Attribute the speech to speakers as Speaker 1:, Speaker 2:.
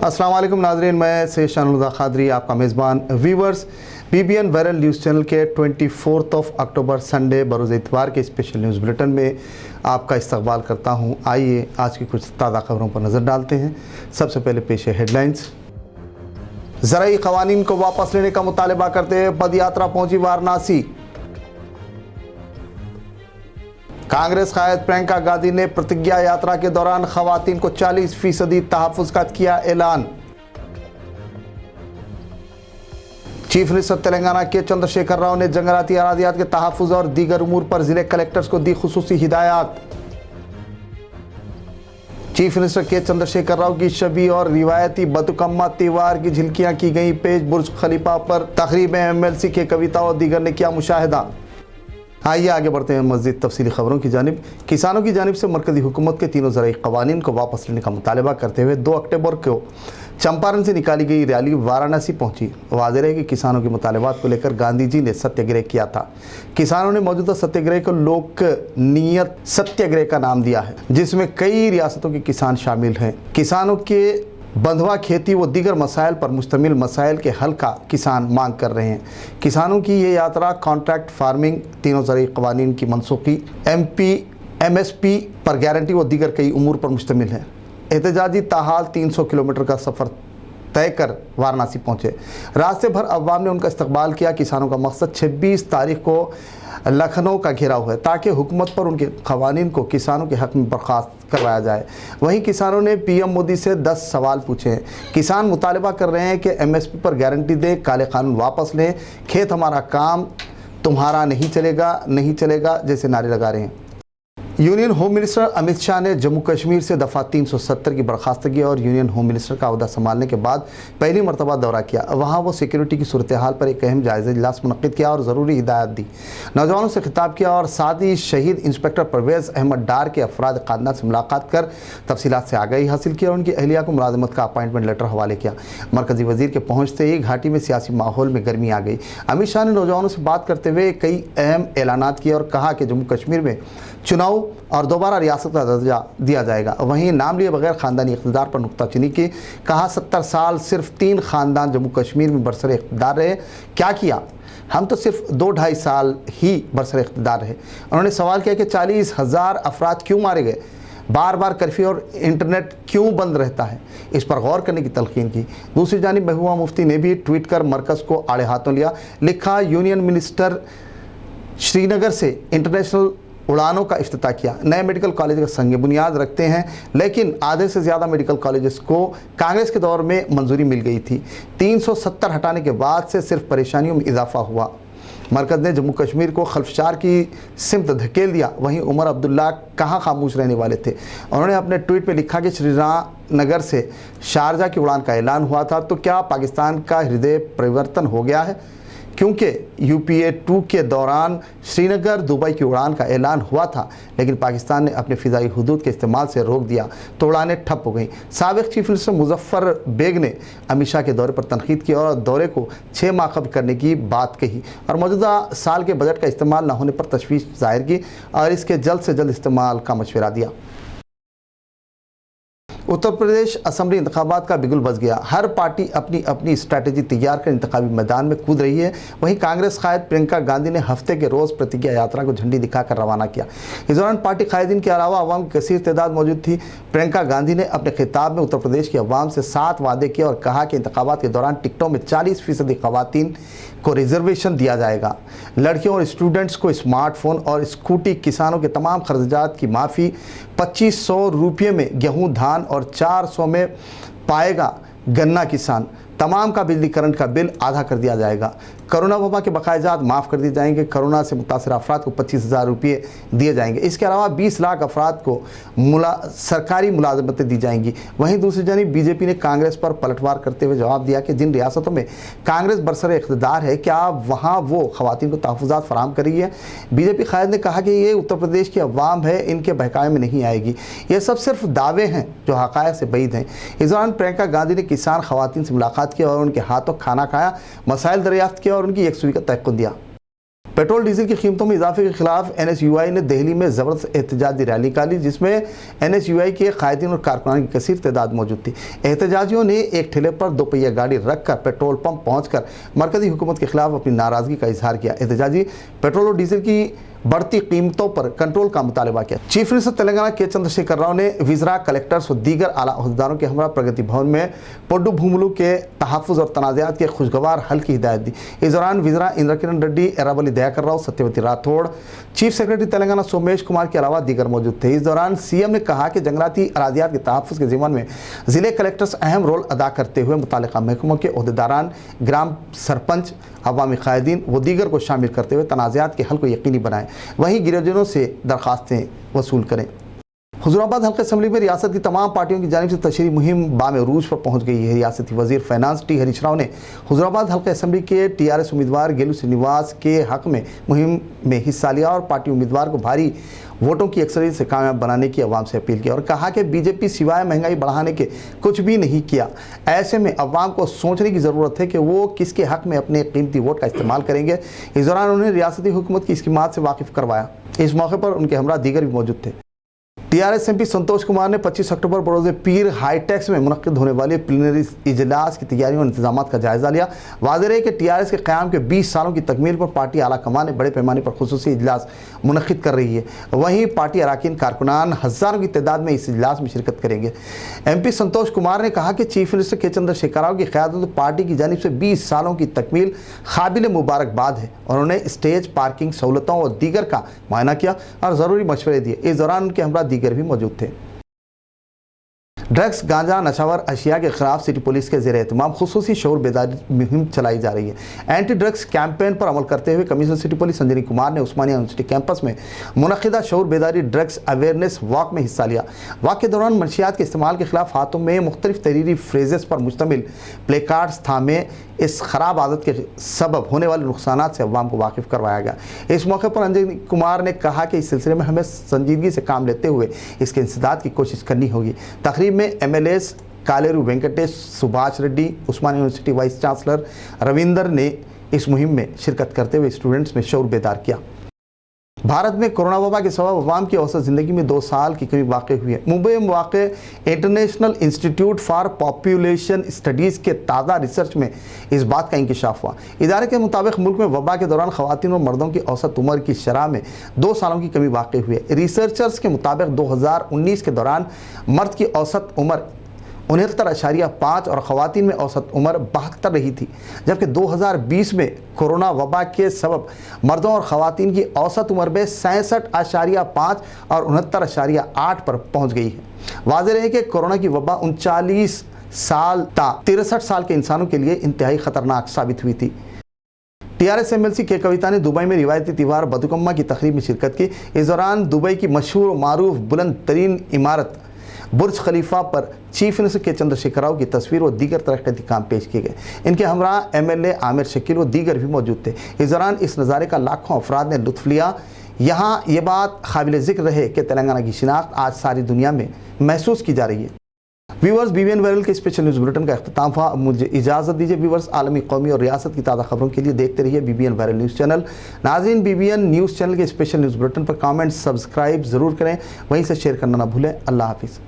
Speaker 1: अस्सलाम वालेकुम नाज़रीन, मैं सैयद शानुल्लाह क़ादरी आपका मेज़बान। Viewers, BBN viral news channel के 24 अक्टूबर संडे बरोज़ इतवार के स्पेशल न्यूज़ बुलेटिन में आपका इस्तकबाल करता हूँ। आइए आज की कुछ ताज़ा खबरों पर नज़र डालते हैं। सबसे पहले पेश है हेडलाइंस। ज़राई क़वानीन को वापस लेने का मुतालबा करते हुए पदयात्रा पहुंची वाराणसी। कांग्रेस कायद प्रियंका गांधी ने प्रतिज्ञा यात्रा के दौरान ख़वातीन को 40% तहफ़्फ़ुज़ का किया ऐलान। चीफ मिनिस्टर तेलंगाना के चंद्रशेखर राव ने जंगलाती अरादियात के तहफ़्फ़ुज़ और दीगर उमूर पर ज़िले कलेक्टर्स को दी खुसूसी हिदायत। चीफ मिनिस्टर के चंद्रशेखर राव की शबी और रिवायती बतुकम्मा त्योहार की झलकियाँ की गई पेश। बुर्ज खलीफा पर तकरीब में MLC के कविता और दीगर ने किया मुशाहिदा। आइए आगे बढ़ते हैं मज़ीद तफसीली खबरों की जानिब। किसानों की जानिब से मरकज़ी हुकूमत के तीनों ज़राई क़वानीन को वापस लेने का मुतालबा करते हुए 2 अक्टूबर को चंपारण से निकाली गई रैली वाराणसी पहुंची। वाज़ेह है कि किसानों के मुतालबात को लेकर गांधी जी ने सत्याग्रह किया था। किसानों ने मौजूदा सत्याग्रह को लोक नियत सत्याग्रह का नाम दिया है, जिसमें कई रियासतों के किसान शामिल हैं। किसानों के बंधवा खेती व दीगर मसाइल पर मुश्तमिल मसाइल के हल का किसान मांग कर रहे हैं। किसानों की ये यात्रा कॉन्ट्रैक्ट फार्मिंग, तीनों ज़राई क़वानीन की मनसूखी, MSP पर गारंटी व दीगर कई उमूर पर मुश्तमिल है। एहतजाजी ताहाल 300 किलोमीटर का सफ़र तय कर वाराणसी पहुँचे। रास्ते भर अवाम ने उनका इस्तकबाल किया। किसानों का मकसद 26 तारीख को लखनऊ का घेराव है, ताकि हुकूमत पर उनके क़वानीन को किसानों के हक़ में बर्खास्त करवाया जाए। वहीं किसानों ने PM मोदी से 10 सवाल पूछे हैं। किसान मुतालबा कर रहे हैं कि MSP पर गारंटी दें, काले कानून वापस लें, खेत हमारा काम तुम्हारा नहीं चलेगा जैसे नारे लगा रहे हैं। Union home minister Amit Shah ने जम्मू कश्मीर से दफ़ा 370 की बर्खास्तगी और यूनियन होम मिनिस्टर का अहदा संभालने के बाद पहली मरतबा दौरा किया। वहाँ वो सिक्योरिटी की सूरत हाल पर एक अहम जायज़ा इजलास मुनक़्क़िद किया और ज़रूरी हिदायत दी। नौजवानों से खिताब किया और साथ ही शहीद इंस्पेक्टर परवेज़ अहमद डार के अफराद ख़ानदान से मुलाकात कर तफसीलात से आगाही हासिल की और उनकी अहलिया को मुलाज़मत का अपॉइंटमेंट लेटर हवाले किया। मरकज़ी वज़ीर के पहुँचते ही घाटी में सियासी माहौल में गर्मी आ गई। अमित शाह ने नौजवानों से बात करते हुए कई अहम ऐलानात किए और कहा कि जम्मू कश्मीर में चुनाव और दोबारा रियासत का दर्जा दिया जाएगा। वहीं नाम लिए बगैर ख़ानदानी इक़्तिदार पर नुक्ताचीनी की। कहा 70 साल सिर्फ 3 ख़ानदान जम्मू कश्मीर में बरसर इक़्तिदार रहे, क्या किया? हम तो सिर्फ 2-2.5 साल ही बरसर इक़्तिदार रहे। उन्होंने सवाल किया कि 40,000 अफराद क्यों मारे गए, बार बार कर्फ्यू और इंटरनेट क्यों बंद रहता है, इस पर गौर करने की तलकीन की। दूसरी जानिब महबूबा मुफ्ती ने भी ट्वीट कर मरकज़ को आड़े हाथों लिया। लिखा, यूनियन मिनिस्टर श्रीनगर से इंटरनेशनल उड़ानों का इफ्तिताह किया। नए मेडिकल कॉलेज का संग बुनियाद रखते हैं, लेकिन आधे से ज़्यादा मेडिकल कॉलेजेस को कांग्रेस के दौर में मंजूरी मिल गई थी। 370 हटाने के बाद से सिर्फ परेशानियों में इजाफा हुआ। मरकज़ ने जम्मू कश्मीर को खल्फशार की सिमत धकेल दिया। वहीं उमर अब्दुल्ला कहाँ खामोश रहने वाले थे। उन्होंने अपने ट्वीट पर लिखा कि श्रीनगर से शारजा की उड़ान का ऐलान हुआ था, तो क्या पाकिस्तान का हृदय परिवर्तन हो गया है? क्योंकि UPA 2 के दौरान श्रीनगर दुबई की उड़ान का ऐलान हुआ था, लेकिन पाकिस्तान ने अपने फ़िज़ाई हुदूद के इस्तेमाल से रोक दिया तो उड़ानें ठप हो गईं। साबिक़ चीफ मिनिस्टर मुज़फ़्फ़र बेग ने अमित शाह के दौरे पर तनक़ीद की और दौरे को 6 माह कब्ल करने की बात कही और मौजूदा साल के बजट का इस्तेमाल न होने पर तशवीश ज़ाहिर की और इसके जल्द से जल्द इस्तेमाल का मशवरा दिया। उत्तर प्रदेश असम्बली इंतखाबात का बिगुल बज गया। हर पार्टी अपनी अपनी स्ट्रैटेजी तैयार कर इंतखाबी मैदान में कूद रही है। वहीं कांग्रेस कायद प्रियंका गांधी ने हफ्ते के रोज़ प्रतिज्ञा यात्रा को झंडी दिखाकर रवाना किया। इस दौरान पार्टी कायदीन के अलावा अवाम की कसीर तादाद मौजूद थी। प्रियंका गांधी ने अपने खिताब में उत्तर प्रदेश की अवाम से 7 वादे किए और कहा कि इंतखाबात के दौरान टिकटों में 40% ख़वातीन को रिजर्वेशन दिया जाएगा। लड़कियों और स्टूडेंट्स को स्मार्टफोन और स्कूटी, किसानों के तमाम खर्चात की माफ़ी, 2500 रुपये में गेहूँ धान और 400 में पाएगा गन्ना किसान, तमाम का बिजली करंट का बिल आधा कर दिया जाएगा। कोरोना वबा के बकायजात माफ़ कर दिए जाएंगे। कोरोना से मुतासर अफराद को 25,000 रुपये दिए जाएंगे। इसके अलावा 20 लाख अफराद को सरकारी मुलाजमतें दी जाएंगी। वहीं दूसरी जानिब BJP ने कांग्रेस पर पलटवार करते हुए जवाब दिया कि जिन रियासतों में कांग्रेस बरसर इक़्तिदार है, क्या वहाँ वो ख़वातीन को तहफ़्फ़ुज़ात फराहम कर रही है? BJP कायद ने कहा कि ये उत्तर प्रदेश की अवाम है, इनके बहकावे में नहीं आएगी। ये सब सिर्फ दावे हैं जो हक़ाइक़ से बैद हैं। इस दौरान प्रियंका गांधी ने किसान ख़वातीन से मुलाकात की और उनके हाथों खाना खाया, मसाइल दरियाफ्त किया और उनकी यकसुई का तयक़्क़ुन दिया। पेट्रोल डीजल की कीमतों में इजाफे के खिलाफ NSUI ने दिल्ली में ज़बरदस्त एहतजाजी रैली निकाली, जिसमें NSUI के कायदीन और कारकुनान की कसीर तादाद मौजूद थी। एहतजाजियों ने एक ठेले पर दोपहिया गाड़ी रखकर पेट्रोल पंप पहुंचकर मरकजी हुकूमत के खिलाफ अपनी नाराज़गी का इजहार किया। एहतजाजी पेट्रोल और डीजल की बढ़ती कीमतों पर कंट्रोल का मुतालबा किया। चीफ मिनिस्टर तेलंगाना के चंद्रशेखर राव ने विज़रा, कलेक्टर्स और दीगर आला अहदेदारों के हमरा प्रगति भवन में पोड्डू भूमुलू के तहफ़्फ़ुज़ और तनाज़ात के खुशगवार हल की हिदायत दी। इस दौरान विज़रा इंद्रकिरण रेड्डी, एरावली दयाकर राव, सत्यवती राठौड़, चीफ सेक्रेटरी तेलंगाना सोमेश कुमार के अलावा दीगर मौजूद थे। इस दौरान सीएम ने कहा कि जंगलाती अराज़ियात के तहफ़्फ़ुज़ के ज़िम्मन में ज़िले कलेक्टर्स अहम रोल अदा करते हुए मुतालिका महकमों के अहदेदारान, ग्राम सरपंच, अवामी कायदीन व दीगर को शामिल करते हुए तनाज़ात के हल को यकीनी बनाएं। वहीं गिरजनों से दरख्वास्तें वसूल करें। हुज़ूराबाद हल्का असम्बली में रियासत की तमाम पार्टियों की जानिब से तशरीह मुहिम बाम उरूज पर पहुंच गई है। रियासती वज़ीर फाइनेंस टी हरीश राव ने हुज़ूराबाद हल्का असम्बली के TRS उम्मीदवार गेलू श्रीनिवास के हक़ में मुहिम में हिस्सा लिया और पार्टी उम्मीदवार को भारी वोटों की अक्सरियत से कामयाब बनाने की अवाम से अपील की और कहा कि बीजेपी सिवाय महंगाई बढ़ाने के कुछ भी नहीं किया। ऐसे में अवाम को सोचने की ज़रूरत है कि वो किसके हक़ में अपने कीमती वोट का इस्तेमाल करेंगे। इस दौरान उन्हें रियासती हुकूमत की स्कीमात से वाकिफ़ करवाया। इस मौके पर उनके हमरा दीगर भी मौजूद थे। TRS MP संतोष कुमार ने 25 अक्टूबर बरोज़े पीर हाईटेक्स में मुनक़्क़िद होने वाले प्लीनरी इजलास की तैयारियों और इंतजामात का जायज़ा लिया। वाज़ेह है कि TRS के क़याम के 20 सालों की तकमील पर पार्टी आला कमान ने बड़े पैमाने पर खुसूसी इजलास मुनक़्क़िद कर रही है। वहीं पार्टी अरकान कारकुनान हज़ारों की तादाद में इस इजलास में शिरकत करेंगे। MP संतोष कुमार ने कहा कि चीफ मिनिस्टर के चंद्रशेखर राव की क़यादत पार्टी की जानिब से 20 सालों की तकमील काबिल मुबारकबाद है। उन्होंने स्टेज, पार्किंग सहूलतों और दीगर का मुआयना किया और ज़रूरी मशवरे दिए। इस दौरान उनके हमरा दीगर भी मौजूद थे। ड्रग्स, गांजा, नशावर अशिया के खिलाफ सिटी पुलिस के ज़ेर एहतमाम खुसूसी शऊर बेदारी मुहिम चलाई जा रही है। एंटी ड्रग्स कैंपेन पर अमल करते हुए कमिश्नर सिटी पुलिस संजनी कुमार ने उस्मानिया यूनिवर्सिटी कैंपस में मुनक़्क़िदा शऊर बेदारी ड्रग्स अवेयरनेस वॉक में हिस्सा लिया। वॉक के दौरान मंशियात के इस्तेमाल के खिलाफ हाथों में मुख्तलिफ तहरीरी फ्रेजेस पर मुश्तमिल प्ले कार्ड्स थामे इस ख़राब आदत के सबब होने वाले नुकसानात से अवाम को वाकिफ़ करवाया गया। इस मौके पर अंजनी कुमार ने कहा कि इस सिलसिले में हमें संजीदगी से काम लेते हुए इसके इंसदाद की कोशिश करनी होगी। तकरीब में MLAs कालेरू वेंकटेश, सुभाष रेड्डी, उस्मानिया यूनिवर्सिटी वाइस चांसलर रविंदर ने इस मुहिम में शिरकत करते हुए स्टूडेंट्स में शऊर बेदार किया। भारत में कोरोना वबा के सबब अवाम की औसत ज़िंदगी में 2 साल की कमी वाक़ हुई है। मुंबई में वाक़ international institute for population studies के ताज़ा रिसर्च में इस बात का इंकशाफ हुआ। इदारे के मुताबिक मुल्क में वबा के दौरान ख़वातीन और मर्दों की औसत उम्र की शरह में 2 सालों की कमी वाक़ हुई है। रिसर्चर्स के मुताबिक 2019 के दौरान मर्द की औसत उम्र 69.5 और ख़वातीन में औसत उम्र 72 रही थी, जबकि 2020 में कोरोना वबा के सबब मर्दों और ख़वातीन की औसत उम्र में 66.5 और 69.8 पर पहुंच गई है। वाज़ेह है कि कोरोना की वबा 39 साल ता 63 साल के इंसानों के लिए इंतहाई ख़तरनाक साबित हुई थी। TRS MLC के कविता ने दुबई में रिवायती त्यौहार बतुकम्मा की तकरीब में शिरकत की। इस दौरान दुबई की मशहूर मारूफ बुलंद तरीन इमारत बुर्ज खलीफा पर चीफ मिनिस्टर के चंद्रशेखर राव की तस्वीर और दीगर तरक्याती काम पेश किए गए। इनके हमरा MLA आमिर शकील व दीगर भी मौजूद थे। इस दौरान इस नज़ारे का लाखों अफराद ने लुत्फ़ लिया। यहाँ ये बात काबिल ज़िक्र है कि तेलंगाना की शिनाख्त आज सारी दुनिया में महसूस की जा रही है। व्यूवर्स, BBN वायरल के स्पेशल न्यूज़ बुलेटिन का अख्ताम हुआ। मुझे इजाज़त दीजिए व्यूवर्स। आलमी, कौमी और रियासत की ताज़ा खबरों के लिए देखते रहिए BBN वायरल न्यूज़ चैनल। नाज़रीन, BBN न्यूज़ चैनल के स्पेशल न्यूज़ बुलेटिन पर कमेंट, सब्सक्राइब ज़रूर करें, वहीं से शेयर करना ना भूलें। अल्लाह हाफिज़।